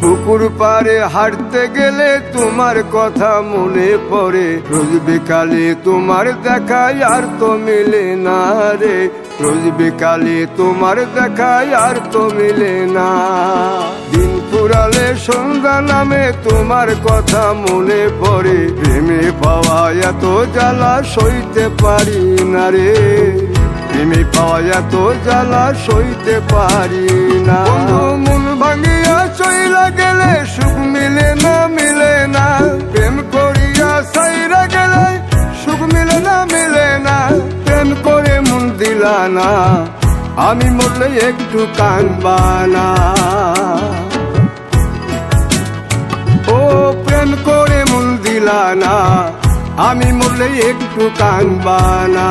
পুকুর পাড়ে হাঁটতে গেলে তোমার কথা মনে পড়ে, রোজ বিকালে তোমার দেখায় আর তো মিলে না রে, রোজ বিকালে তোমার দেখায় আর তো মিলে না। দিন ফুরালে সন্ধ্যা নামে তোমার কথা মনে পড়ে, প্রেমে পাওয়া এত জ্বালা সইতে পারি না রে, প্রেমে পাওয়া এত জ্বালা সইতে পারি না। মন ভাঙিয়া চইলা গেলে সুখ মিলে না, মিলে না, প্রেম করিয়া সাইরা গেলে সুখ মিলে না, মিলে না, প্রেম করে মন দিলা না, আমি মরলে একটু কাঁদবা না। ও প্রেম করে মন দিলা না, আমি মরলে একটু কাঁদবা না।